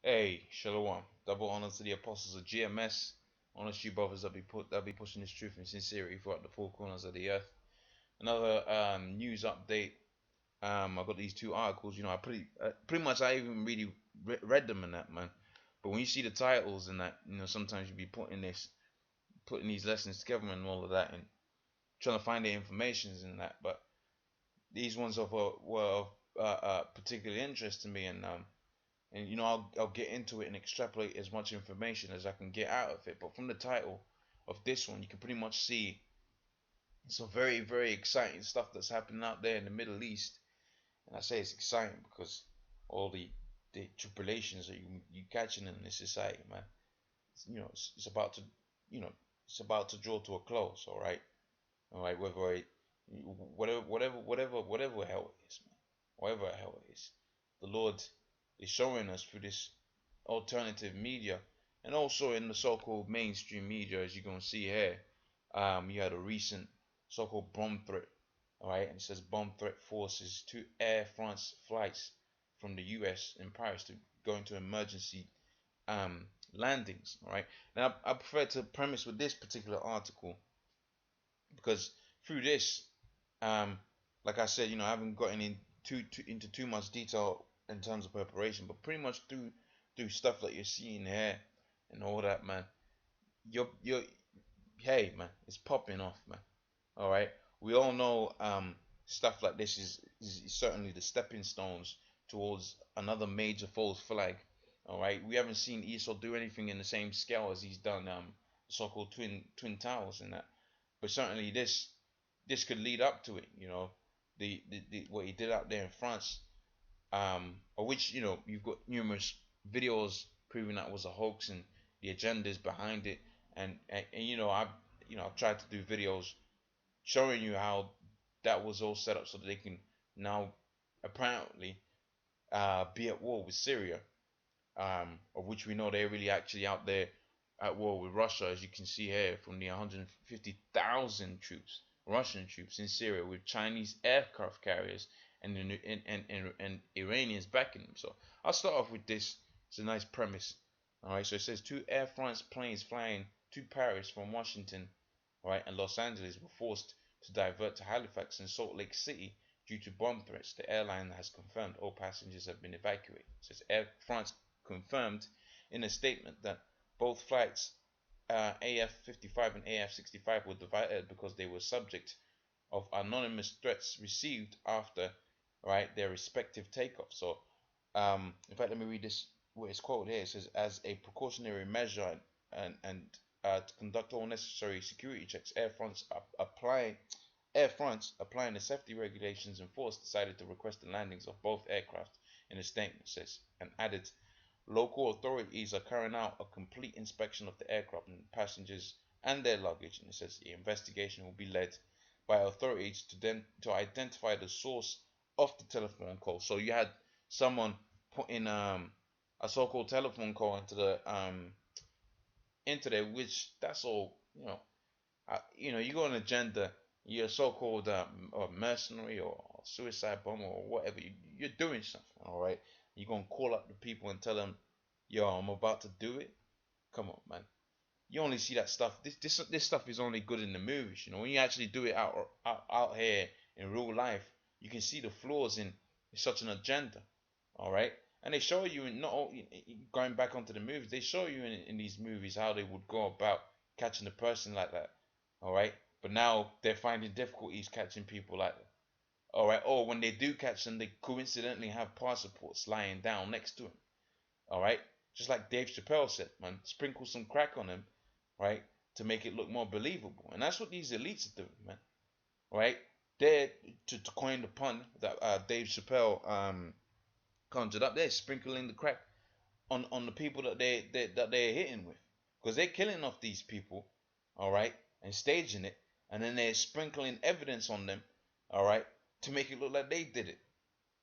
Hey, Shalom. Double honors to the apostles of GMS. Honest you brothers that be pushing this truth and sincerity throughout the four corners of the earth. Another news update. I got these two articles. I pretty much I even really read them and that, man. But when you see the titles and that, sometimes you be putting these lessons together and all of that, and trying to find the informations and that. But these ones were of particular interest to me, and I'll get into it and extrapolate as much information as I can get out of it. But from the title of this one, you can pretty much see some very, very exciting stuff that's happening out there in the Middle East. And I say it's exciting because all the tribulations that you catching in this society, man. It's about to it's about to draw to a close. All right. Whatever hell it is, man. Whatever hell it is, the Lord is showing us through this alternative media, and also in the so-called mainstream media, as you're gonna see here. You had a recent so-called bomb threat, all right, and it says bomb threat forces two Air France flights from the U.S. in Paris to go into emergency landings. All right, now I prefer to premise with this particular article because through this, um, like I said, I haven't gotten into too much detail in terms of preparation, but pretty much through stuff that you're seeing here and all that, man. You're hey, man, it's popping off, man. All right, we all know stuff like this is certainly the stepping stones towards another major false flag. All right, we haven't seen Esau do anything in the same scale as he's done so-called twin towers and that, but certainly this could lead up to it. The what he did out there in France, of which you've got numerous videos proving that was a hoax and the agendas behind it, and I've tried to do videos showing you how that was all set up so that they can now apparently be at war with Syria, of which we know they're really actually out there at war with Russia, as you can see here from the 150,000 troops, Russian troops in Syria with Chinese aircraft carriers and Iranians backing them. So I'll start off with this. It's a nice premise. All right, so it says two Air France planes flying to Paris from Washington, all right, and Los Angeles were forced to divert to Halifax and Salt Lake City due to bomb threats. The airline has confirmed all passengers have been evacuated. It says Air France confirmed in a statement that both flights, AF-55 and AF-65, were diverted because they were subject of anonymous threats received after, right, their respective takeoff. So, in fact, let me read this. What is quoted here. It says, as a precautionary measure and to conduct all necessary security checks, Air France, applying the safety regulations in force, decided to request the landings of both aircraft. In a statement, says, and added, local authorities are carrying out a complete inspection of the aircraft and passengers and their luggage. And it says the investigation will be led by authorities to identify the source of the telephone call. So you had someone putting a so-called telephone call into there, which that's all you got an agenda. You're a so-called or mercenary or suicide bomber or whatever. You're doing something, all right. You're gonna call up the people and tell them, "Yo, I'm about to do it." Come on, man. You only see that stuff. This stuff is only good in the movies. When you actually do it out here in real life, you can see the flaws in such an agenda. All right, and they show you in not going back onto the movies. They show you in these movies how they would go about catching a person like that. All right, but now they're finding difficulties catching people like that. All right, or when they do catch them, they coincidentally have passports lying down next to them. All right, just like Dave Chappelle said, man, sprinkle some crack on him, right, to make it look more believable. And that's what these elites are doing, man. Right? They're to coin the pun that Dave Chappelle conjured up. They're sprinkling the crack on the people that they're hitting with, because they're killing off these people, all right, and staging it, and then they're sprinkling evidence on them, all right, to make it look like they did it.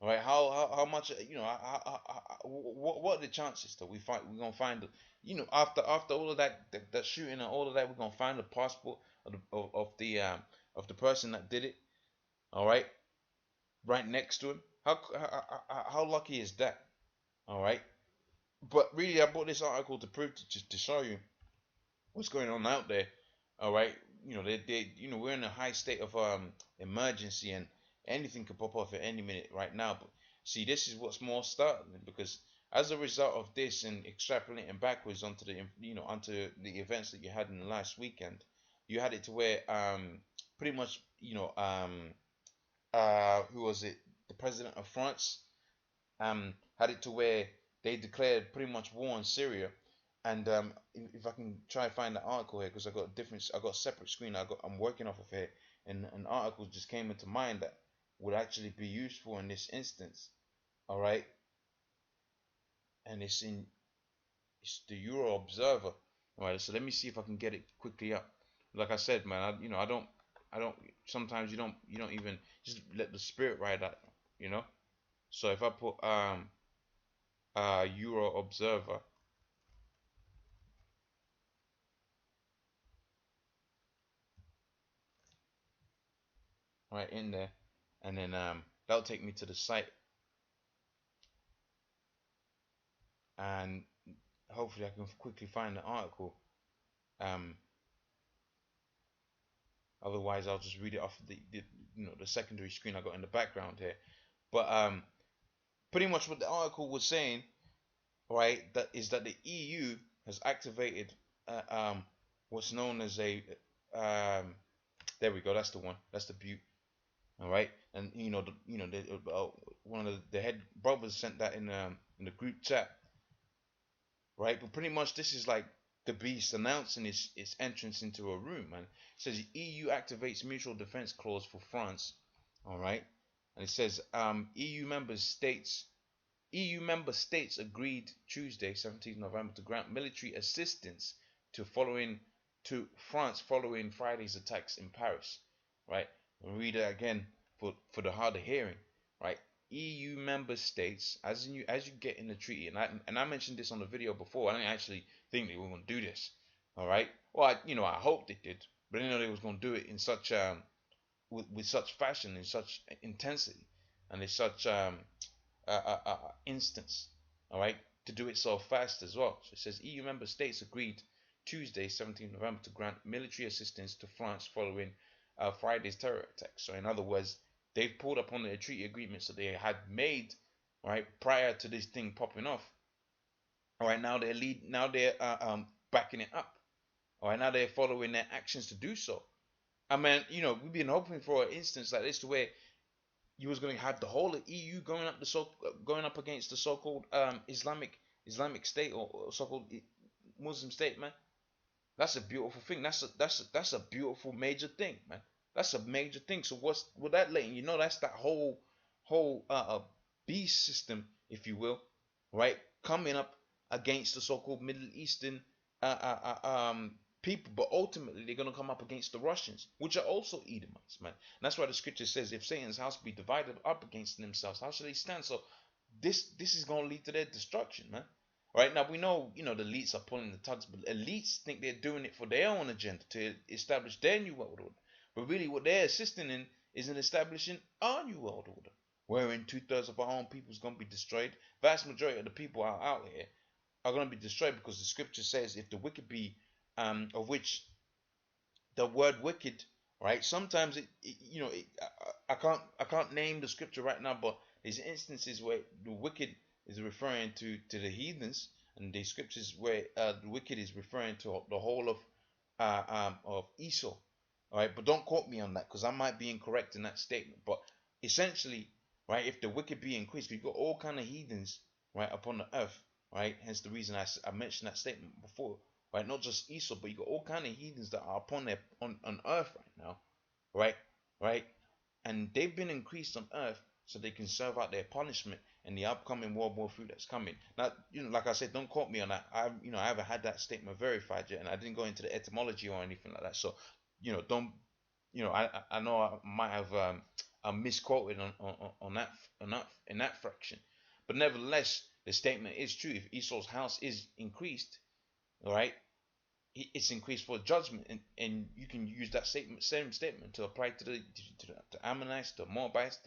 All right, how much what are the chances that we're gonna find after all of that shooting and all of that, we're gonna find the passport of the person that did it, all right, right next to him. How lucky is that? All right, But really, I brought this article to prove to show you what's going on out there. All right, we're in a high state of emergency, and anything could pop off at any minute right now. But see, this is what's more startling, because as a result of this and extrapolating backwards onto the events that you had in the last weekend, you had it to where pretty much who was it, the president of France had it to where they declared pretty much war on Syria. And if I can try and find the article here, because I got a separate screen. I'm working off of here, and an article just came into mind that would actually be useful in this instance. All right, and it's the Euro Observer. All right, so let me see if I can get it quickly up. Like I said, man, I don't. Sometimes you don't even just let the spirit ride out. You know. So if I put Euro Observer right in there, and then that'll take me to the site, and hopefully I can quickly find the article. Um, Otherwise I'll just read it off the secondary screen I got in the background here. But pretty much what the article was saying, right, that is that the EU has activated what's known as a there we go. That's the one. That's the Butte. All right, and one of the head brothers sent that in the group chat, right? But pretty much this is like the beast announcing its entrance into a room, man. It says EU activates mutual defense clause for France, all right, and it says EU member states agreed Tuesday, 17th November, to grant military assistance to France following Friday's attacks in Paris, right? I'll read it again for the harder hearing, right? EU member states, as you get in the treaty, and I mentioned this on the video before. I didn't actually think they were going to do this, all right. Well, I hoped they did, but I didn't know they was going to do it in such with such fashion, in such intensity, and in such instance, all right, to do it so fast as well. So it says EU member states agreed Tuesday, 17th November, to grant military assistance to France following Friday's terror attacks. So in other words, they've pulled up on the treaty agreements that they had made, right, prior to this thing popping off. All right, now they're backing it up. All right, now they're following their actions to do so. I mean, we've been hoping for an instance like this to where you was going to have the whole of EU going up against the so-called Islamic State, or so-called Muslim state, man. That's a beautiful thing. That's a beautiful major thing, man. That's a major thing. So what's with that letting you know? That's that whole beast system, if you will, right? Coming up against the so-called Middle Eastern people, but ultimately they're gonna come up against the Russians, which are also Edomites, man. And that's why the scripture says, if Satan's house be divided up against themselves, how shall they stand? So this is gonna lead to their destruction, man. Right now we know, the elites are pulling the tugs, but elites think they're doing it for their own agenda to establish their new world order. But really, what they're assisting in is in establishing our new world order, wherein 2/3 of our own people is gonna be destroyed. Vast majority of the people out here are gonna be destroyed, because the scripture says, if the wicked be of which the word wicked, right? Sometimes I can't name the scripture right now, but there's instances where the wicked is referring to the heathens, and the scriptures where the wicked is referring to the whole of Esau. All right, but don't quote me on that, because I might be incorrect in that statement. But essentially, right, if the wicked be increased, you've got all kind of heathens, right, upon the earth, right? Hence the reason I mentioned that statement before. Right, not just Esau, but you got all kind of heathens that are on earth right now, right, and they've been increased on earth so they can serve out their punishment in the upcoming World War III that's coming. Now, like I said, don't quote me on that. I haven't had that statement verified yet, and I didn't go into the etymology or anything like that. So, don't, I know I might have misquoted on that in that fraction, but nevertheless, the statement is true. If Esau's house is increased, all right, it's increased for judgment, and you can use that same statement to apply to the Ammonites, the Moabites,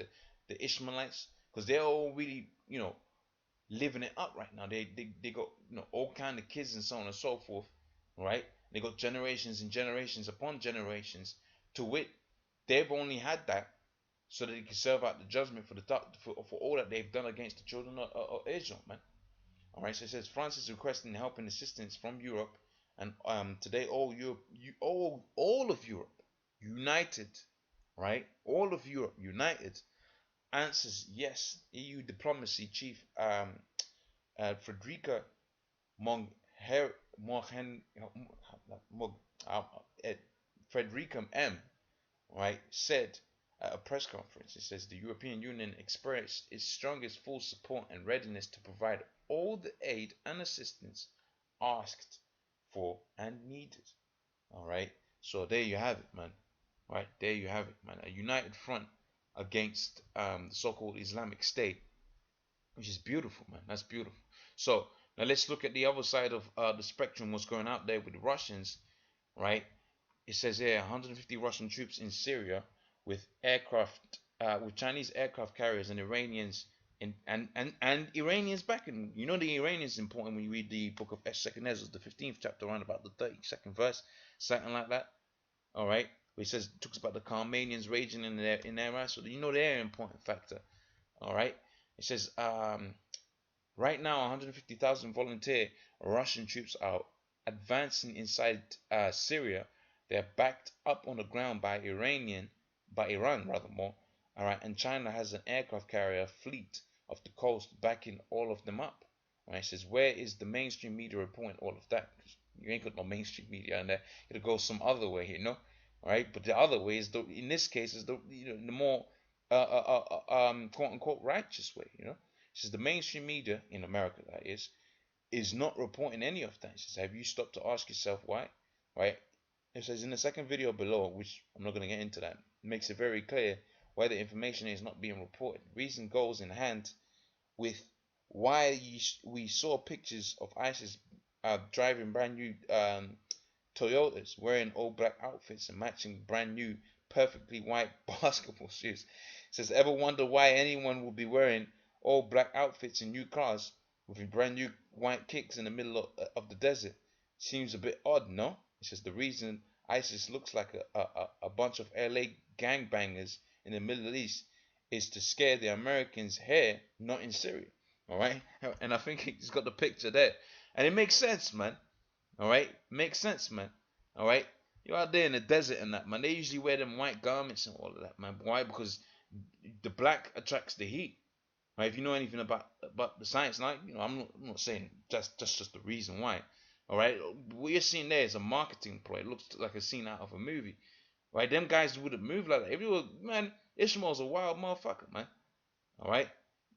the Ishmaelites, because they're all really living it up right now. They got all kind of kids and so on and so forth, right? They got generations and generations upon generations. To wit, they've only had that so that they can serve out the judgment for all that they've done against the children of Israel, man. All right. So it says France is requesting help and assistance from Europe, and today all of Europe united, right? All of Europe united answers yes. EU diplomacy chief Frederica Mogher Mohen Mog Frederica M, right, said at a press conference. It says the European Union expressed its strongest full support and readiness to provide all the aid and assistance asked for and needed. All right. So there you have it, man. Right there you have it, man. A united front against the so-called Islamic State, which is beautiful, man. That's beautiful. So now let's look at the other side of the spectrum. What's going out there with the Russians, right? It says here 150 Russian troops in Syria with with Chinese aircraft carriers and Iranians and Iranians backing. You know the Iranians is important when you read the book of Second Ezra, the 15th chapter, around about the 32nd verse, something like that. All right, where it says talks about the Carmanians raging in their so you know they're an important factor. All right, it says right now 150,000 volunteer Russian troops are advancing inside Syria. They're backed up on the ground by Iran rather more. All right, and China has an aircraft carrier fleet off the coast backing all of them up. All right, it says where is the mainstream media reporting all of that? Because you ain't got no mainstream media in there. It'll go some other way, you know. All right, but the other way is in this case is the more quote unquote righteous way, you know. It says the mainstream media in America, that is not reporting any of that. It says, have you stopped to ask yourself why? Right? It says in the second video below, which I'm not going to get into that, it makes it very clear why the information is not being reported. Reason goes in hand with why we saw pictures of ISIS driving brand new Toyotas, wearing all black outfits and matching brand new, perfectly white basketball shoes. It says, ever wonder why anyone would be wearing all black outfits and new cars with brand new white kicks in the middle of the desert? Seems a bit odd, no? It says the reason ISIS looks like a bunch of LA gangbangers in the Middle East is to scare the Americans here, not in Syria. All right, and I think he's got the picture there, and it makes sense, man. All right, makes sense, man. All right, you're out there in the desert and that, man. They usually wear them white garments and all of that, man. Why? Because the black attracts the heat. Right? If you know anything about the science, like I'm not saying that's just the reason why. All right, what you're seeing there is a marketing ploy. It looks like a scene out of a movie. Right? Them guys wouldn't move like that. If you were, man, Ishmael's a wild motherfucker, man. All right.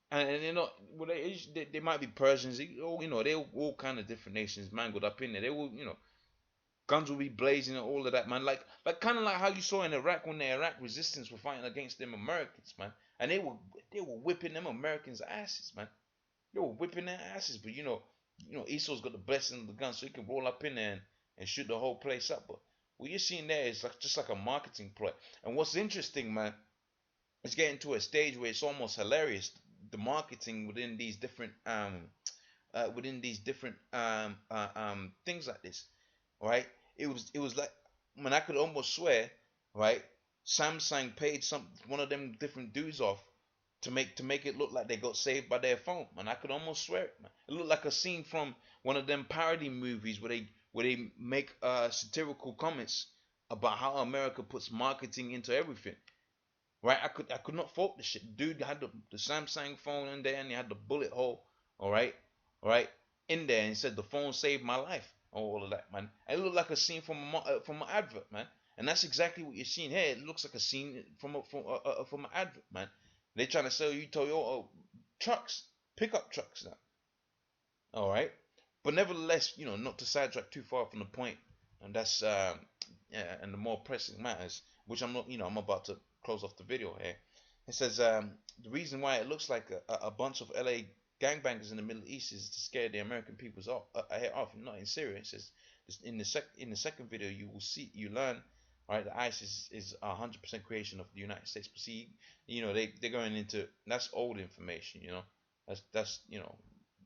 And you know, well, they might be Persians. They all kind of different nations mangled up in there. They will, guns will be blazing and all of that, man. Like kind of like how you saw in Iraq when the Iraq resistance were fighting against them Americans, man. And they were whipping them Americans' asses, man. They were whipping their asses, but Esau's got the blessing of the gun, so he can roll up in there and shoot the whole place up. But what you're seeing there is just like a marketing play. And what's interesting, man, it's getting to a stage where it's almost hilarious. The marketing within these different things like this, right? It was like, man, I could almost swear, right? Samsung paid one of them different dudes off to make it look like they got saved by their phone, man. I could almost swear it, man. It looked like a scene from one of them parody movies where they make satirical comments about how America puts marketing into everything. Right, I could not fault the shit. Dude had the Samsung phone in there and he had the bullet hole, all right, in there, and he said the phone saved my life, all of that, man. And it looked like a scene from an advert, man. And that's exactly what you're seeing here. It looks like a scene from an advert, man. They're trying to sell you Toyota trucks, pickup trucks now. All right, but nevertheless, not to sidetrack too far from the point, and that's yeah, and the more pressing matters, which I'm not, I'm about to close off the video here. It says the reason why it looks like a bunch of LA gangbangers in the Middle East is to scare the American peoples off, not in Syria. It says in the second video you learn, right, that ISIS is 100% creation of the United States. But see, they're going into, that's old information, that's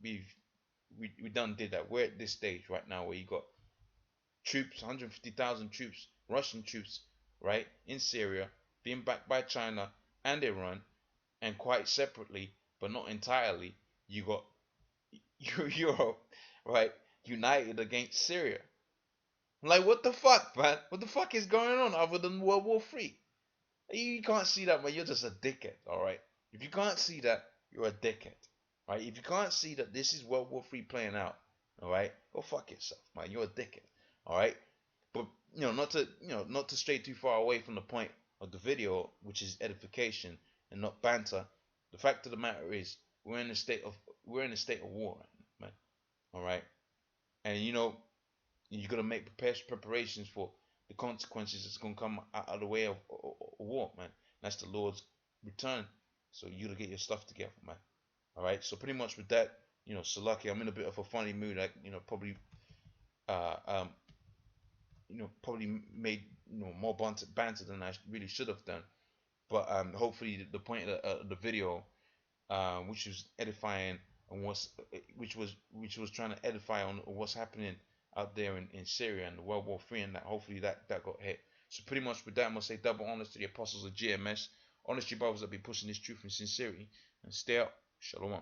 we done did that. We're at this stage right now where you got troops, 150,000 troops, Russian troops, right, in Syria, being backed by China and Iran, and quite separately, but not entirely, you got Europe, right, united against Syria. Like, what the fuck, man? What the fuck is going on other than World War Three? You can't see that, man. You're just a dickhead, all right? If you can't see that, you're a dickhead, right? If you can't see that this is World War Three playing out, all right, go fuck yourself, man. You're a dickhead, all right? But not to stray too far away from the point of the video, which is edification and not banter. The fact of the matter is, we're in a state of war, man. All right, and you're gonna make preparations for the consequences that's gonna come out of the way of war, man. That's the Lord's return. So you gotta get your stuff together, man. All right. So pretty much with that, Salaki, I'm in a bit of a funny mood. Like, probably, uh, um, probably made more banter than I really should have done. But hopefully the point of the video, which was edifying and which was trying to edify on what's happening out there in Syria and the World War III, and that hopefully that got hit. So pretty much with that, I'm gonna say double honors to the apostles of GMS, honest you brothers that be pushing this truth in sincerity, and stay up. Shalom.